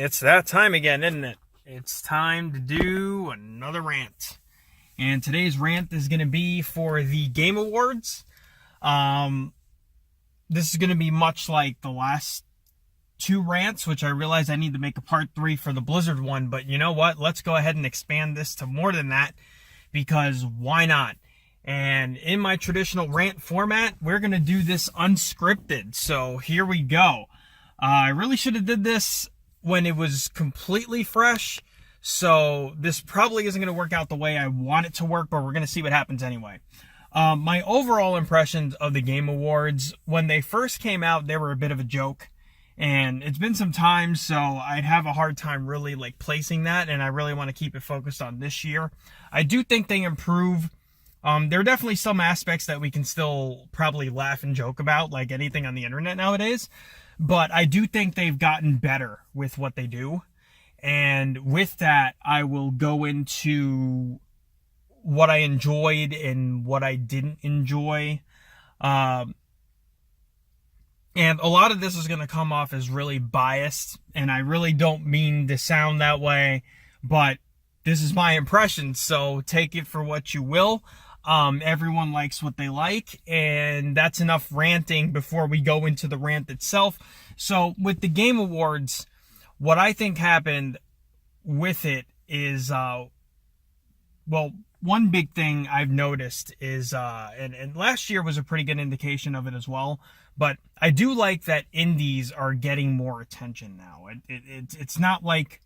It's that time again, isn't it? It's time to do another rant. And today's rant is going to be for the Game Awards. This is going to be much like the last two rants, which I realize I need to make a part 3 for the Blizzard one. But you know what? Let's go ahead and expand this to more than that, because why not? And in my traditional rant format, we're going to do this unscripted. So here we go. I really should have did this when it was completely fresh, so this probably isn't going to work out the way I want it to work, but we're going to see what happens anyway. My overall impressions of the Game Awards, when they first came out, they were a bit of a joke, and it's been some time, so I'd have a hard time really placing that, and I really want to keep it focused on this year. I do think they improve. There are definitely some aspects that we can still probably laugh and joke about, like anything on the internet nowadays. But I do think they've gotten better with what they do. And with that, I will go into what I enjoyed and what I didn't enjoy. And a lot of this is going to come off as really biased. And I really don't mean to sound that way. But this is my impression, so take it for what you will. Everyone likes what they like, and that's enough ranting before we go into the rant itself. So with the Game Awards, what I think happened with it is, one big thing I've noticed is, and last year was a pretty good indication of it as well, but I do like that indies are getting more attention now. It's not like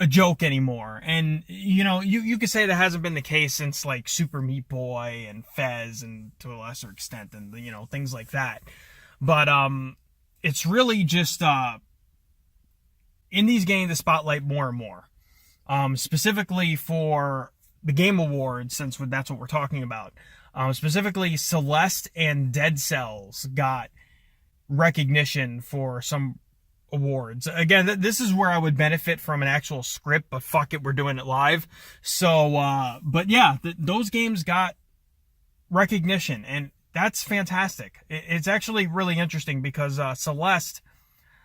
a joke anymore. And you could say that hasn't been the case since like Super Meat Boy and Fez, and to a lesser extent, and things like that. But it's really just indies gaining the spotlight more and more, specifically for the Game Awards, since that's what we're talking about. Specifically, Celeste and Dead Cells got recognition for some awards. Again, this is where I would benefit from an actual script, but fuck it, we're doing it live. So, but yeah, those games got recognition, and that's fantastic. It's actually really interesting because Celeste,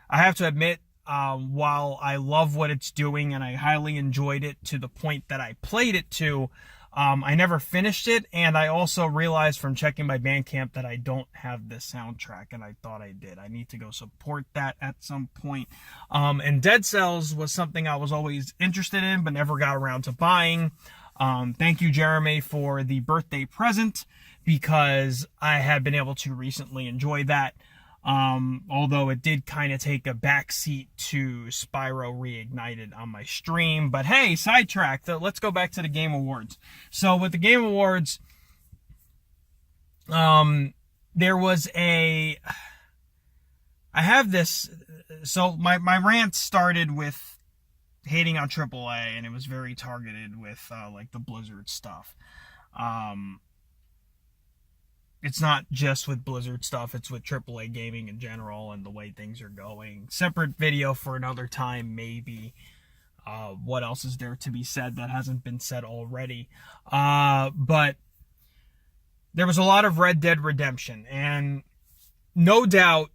I have to admit, while I love what it's doing and I highly enjoyed it to the point that I played it to, I never finished it, and I also realized from checking my Bandcamp that I don't have the soundtrack, and I thought I did. I need to go support that at some point. And Dead Cells was something I was always interested in, but never got around to buying. Thank you, Jeremy, for the birthday present, because I have been able to recently enjoy that. Although it did kind of take a backseat to Spyro Reignited on my stream. But hey, sidetrack. Let's go back to the Game Awards. So with the Game Awards, there was I have this. So my rant started with hating on AAA, and it was very targeted with like the Blizzard stuff. It's not just with Blizzard stuff, it's with AAA gaming in general and the way things are going. Separate video for another time, maybe. What else is there to be said that hasn't been said already? But there was a lot of Red Dead Redemption, and no doubt,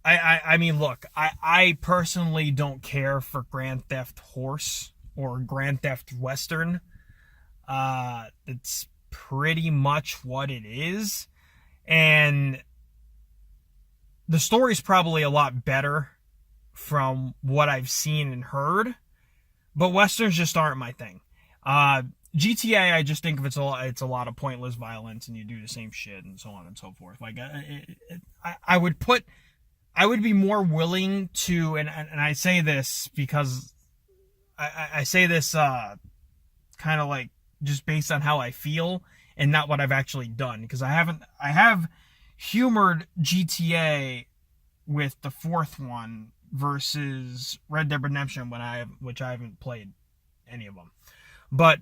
I mean, look, I personally don't care for Grand Theft Horse or Grand Theft Western. It's pretty much what it is, and the story's probably a lot better from what I've seen and heard, but Westerns just aren't my thing. GTA, I just think of it's a lot of pointless violence, and you do the same shit and so on and so forth. Like, I would be more willing to, and I say this because I say this kind of like just based on how I feel and not what I've actually done, because I have humored GTA with the fourth one versus Red Dead Redemption which I haven't played any of them. But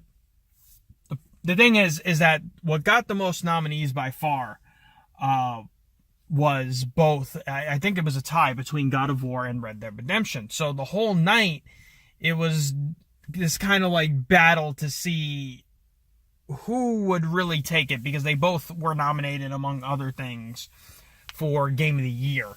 the thing is that what got the most nominees by far was both, I think it was a tie between God of War and Red Dead Redemption. So the whole night, it was this kind of like battle to see who would really take it, because they both were nominated, among other things, for Game of the Year.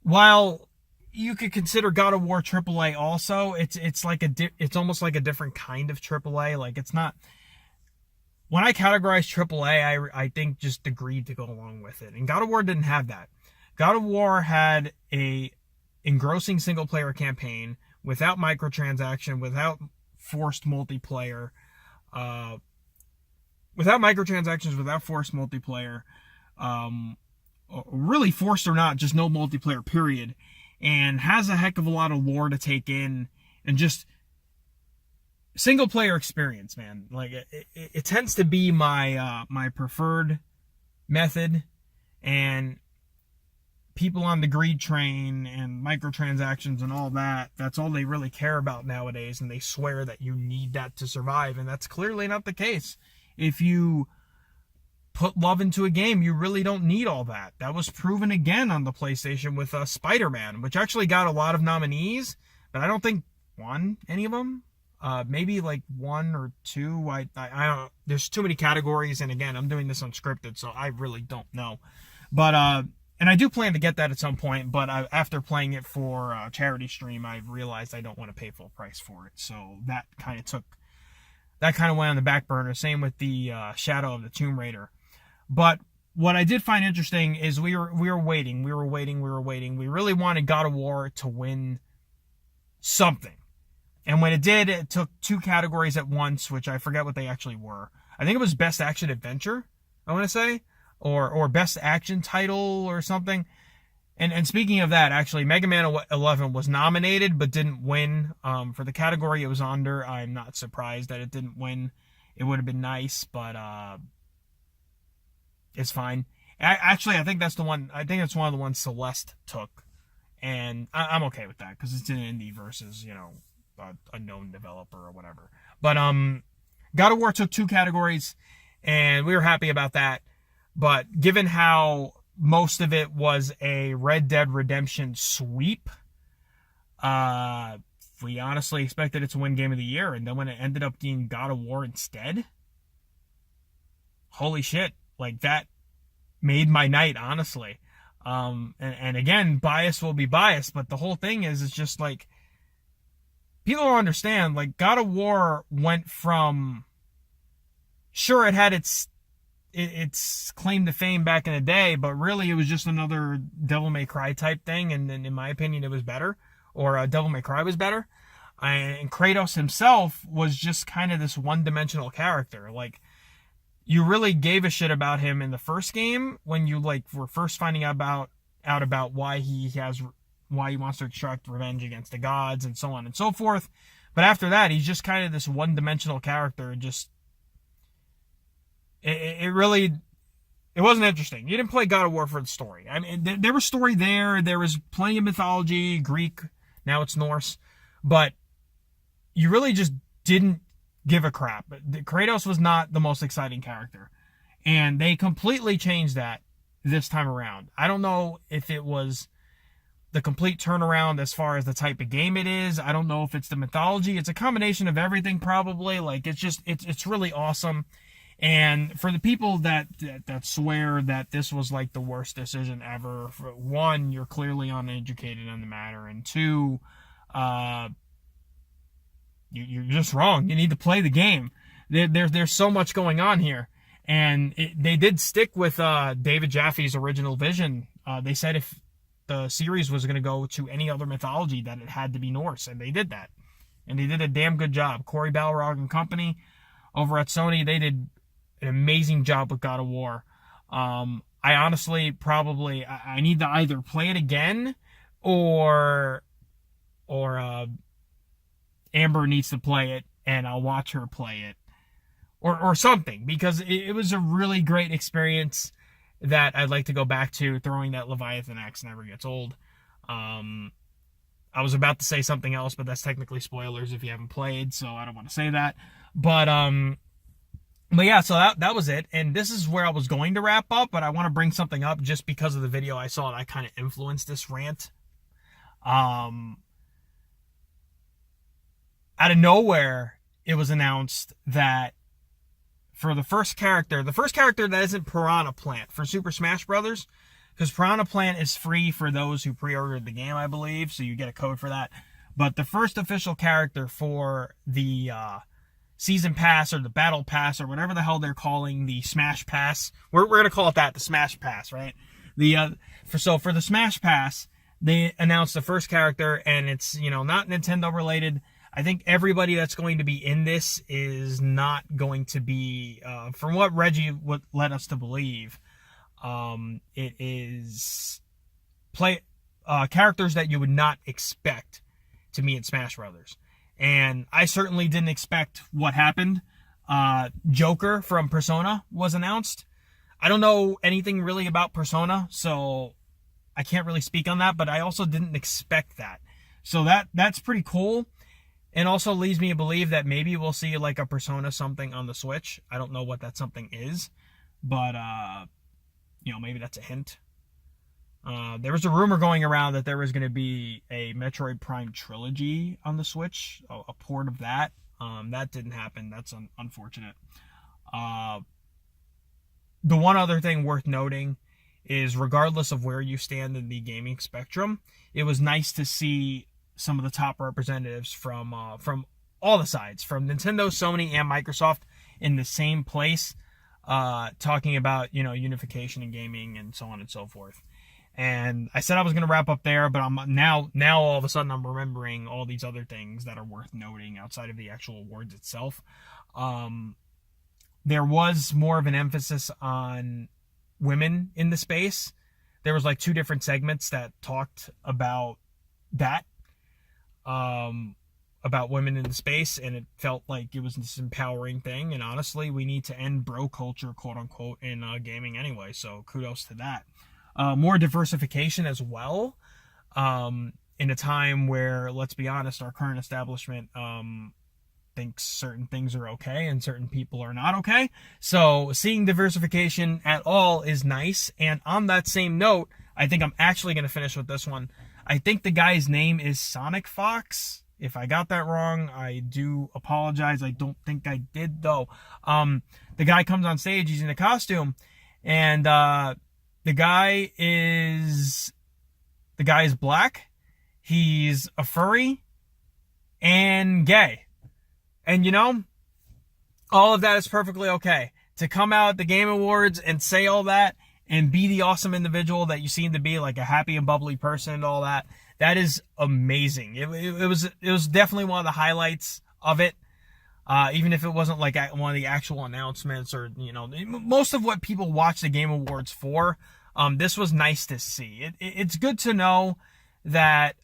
while you could consider God of War AAA also, it's like it's almost like a different kind of AAA. Like it's not. When I categorize AAA, I think just the greed to go along with it. And God of War didn't have that. God of War had a engrossing single player campaign without microtransaction, without forced multiplayer, without microtransactions, without forced multiplayer, really forced or not, just no multiplayer period, and has a heck of a lot of lore to take in, and just single player experience, man. Like it tends to be my my preferred method, and people on the greed train and microtransactions and all that, that's all they really care about nowadays, and they swear that you need that to survive, and that's clearly not the case. If you put love into a game, you really don't need all that. That was proven again on the PlayStation with Spider-Man, which actually got a lot of nominees, but I don't think won any of them. Maybe like one or two. I don't. There's too many categories, and again, I'm doing this unscripted, so I really don't know. But and I do plan to get that at some point. But after playing it for a charity stream, I've realized I don't want to pay full price for it. So that kind of went on the back burner. Same with the Shadow of the Tomb Raider. But what I did find interesting is we were waiting. We really wanted God of War to win something. And when it did, it took two categories at once, which I forget what they actually were. I think it was Best Action Adventure, I want to say, or Best Action Title or something. And speaking of that, actually, Mega Man 11 was nominated but didn't win. For the category it was under, I'm not surprised that it didn't win. It would have been nice, but it's fine. Actually, I think that's the one. I think it's one of the ones Celeste took, and I'm okay with that because it's an indie versus a known developer or whatever. But God of War took two categories, and we were happy about that. But given how most of it was a Red Dead Redemption sweep, we honestly expected it to win Game of the Year, and then when it ended up being God of War instead, holy shit, like that made my night, honestly. And again, bias will be biased, but the whole thing is it's just like, people don't understand, like, God of War went from, sure, it had its claim to fame back in the day, but really it was just another Devil May Cry type thing, and in my opinion, it was better, or Devil May Cry was better. And Kratos himself was just kind of this one-dimensional character. Like, you really gave a shit about him in the first game when you, like, were first finding out about why he wants to extract revenge against the gods and so on and so forth. But after that, he's just kind of this one-dimensional character. Just it wasn't interesting. You didn't play God of War for the story. I mean, there was story there. There was plenty of mythology, Greek. Now it's Norse. But you really just didn't give a crap. Kratos was not the most exciting character. And they completely changed that this time around. I don't know if it was the complete turnaround as far as the type of game it is. I don't know if it's the mythology. It's a combination of everything, probably. Like, it's really awesome. And for the people that swear that this was like the worst decision ever, for one, you're clearly uneducated on the matter, and two, you're just wrong. You need to play the game. There's so much going on here, and they did stick with David Jaffe's original vision. They said if the series was going to go to any other mythology, that it had to be Norse, and they did that, and they did a damn good job. Cory Balrog and company over at Sony, they did an amazing job with God of War. I honestly probably I need to either play it again or Amber needs to play it and I'll watch her play it or something, because it was a really great experience that I'd like to go back to. Throwing that Leviathan axe never gets old. I was about to say something else, but that's technically spoilers if you haven't played, so I don't want to say that. But yeah, so that was it. And this is where I was going to wrap up, but I want to bring something up just because of the video I saw that kind of influenced this rant. Out of nowhere, it was announced that for the first character that isn't Piranha Plant for Super Smash Brothers, because Piranha Plant is free for those who pre-ordered the game, I believe, so you get a code for that. But the first official character for the Season Pass or the Battle Pass or whatever the hell they're calling the Smash Pass, we're going to call it that, the Smash Pass, right? For the Smash Pass, they announced the first character, and it's, not Nintendo related. I think everybody that's going to be in this is not going to be, from what Reggie would let us to believe, it is characters that you would not expect to meet in Smash Brothers. And I certainly didn't expect what happened. Joker from Persona was announced. I don't know anything really about Persona, so I can't really speak on that, but I also didn't expect that. So that's pretty cool. And also leads me to believe that maybe we'll see like a Persona something on the Switch. I don't know what that something is, but maybe that's a hint. There was a rumor going around that there was going to be a Metroid Prime trilogy on the Switch, a port of that. That didn't happen. That's unfortunate. The one other thing worth noting is, regardless of where you stand in the gaming spectrum, it was nice to see some of the top representatives from all the sides, from Nintendo, Sony, and Microsoft, in the same place, talking about unification in gaming and so on and so forth. And I said I was going to wrap up there, but I'm now all of a sudden I'm remembering all these other things that are worth noting outside of the actual awards itself. There was more of an emphasis on women in the space. There was like 2 different segments that talked about that, about women in the space, and it felt like it was this empowering thing. And honestly, we need to end bro culture, quote unquote, in gaming anyway. So kudos to that. More diversification as well, in a time where, let's be honest, our current establishment thinks certain things are okay and certain people are not okay. So seeing diversification at all is nice. And on that same note, I think I'm actually going to finish with this one. I think the guy's name is Sonic Fox. If I got that wrong, I do apologize. I don't think I did, though. The guy comes on stage, he's in a costume, and the guy is black, he's a furry, and gay. And all of that is perfectly okay. To come out at the Game Awards and say all that and be the awesome individual that you seem to be, like a happy and bubbly person and all that, that is amazing. It was definitely one of the highlights of it. Even if it wasn't like one of the actual announcements or, most of what people watch the Game Awards for, this was nice to see. It's good to know that,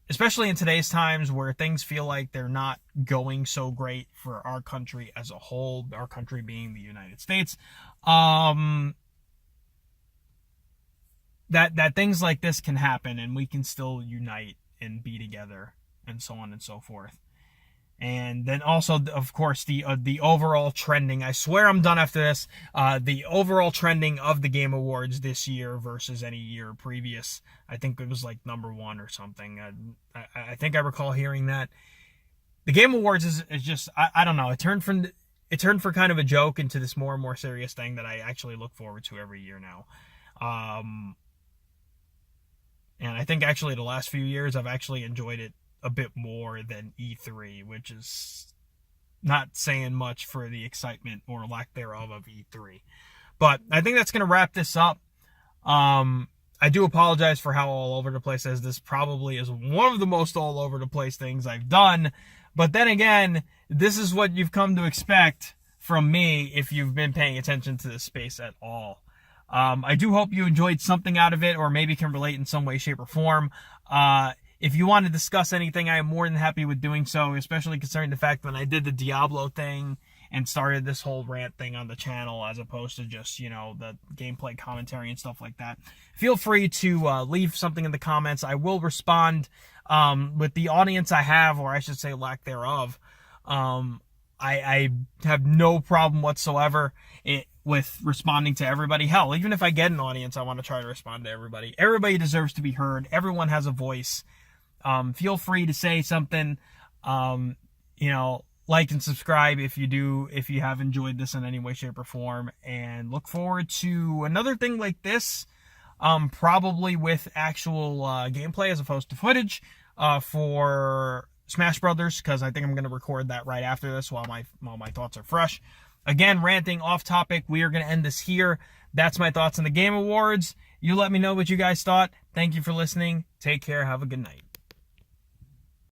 especially in today's times where things feel like they're not going so great for our country as a whole, our country being the United States, that things like this can happen and we can still unite and be together and so on and so forth. And then also, of course, the overall trending. I swear I'm done after this. The overall trending of the Game Awards this year versus any year previous. I think it was like number 1 or something. I think I recall hearing that. The Game Awards is just, I don't know. It turned for kind of a joke into this more and more serious thing that I actually look forward to every year now. And I think actually the last few years I've actually enjoyed it a bit more than E3, which is not saying much for the excitement or lack thereof of E3. But I think that's going to wrap this up. I do apologize for how all over the place as this probably is one of the most all over the place things I've done. But then again, this is what you've come to expect from me if you've been paying attention to this space at all. I do hope you enjoyed something out of it or maybe can relate in some way, shape, or form. If you want to discuss anything, I am more than happy with doing so, especially concerning the fact that I did the Diablo thing and started this whole rant thing on the channel as opposed to just, the gameplay commentary and stuff like that. Feel free to leave something in the comments. I will respond with the audience I have, or I should say lack thereof. I have no problem whatsoever with responding to everybody. Hell, even if I get an audience, I want to try to respond to everybody. Everybody deserves to be heard. Everyone has a voice. Feel free to say something, like and subscribe if you have enjoyed this in any way, shape, or form. And look forward to another thing like this, probably with actual gameplay as opposed to footage for Smash Brothers, because I think I'm going to record that right after this while my thoughts are fresh. Again, ranting off topic. We are going to end this here. That's my thoughts on the Game Awards. You let me know what you guys thought. Thank you for listening. Take care. Have a good night.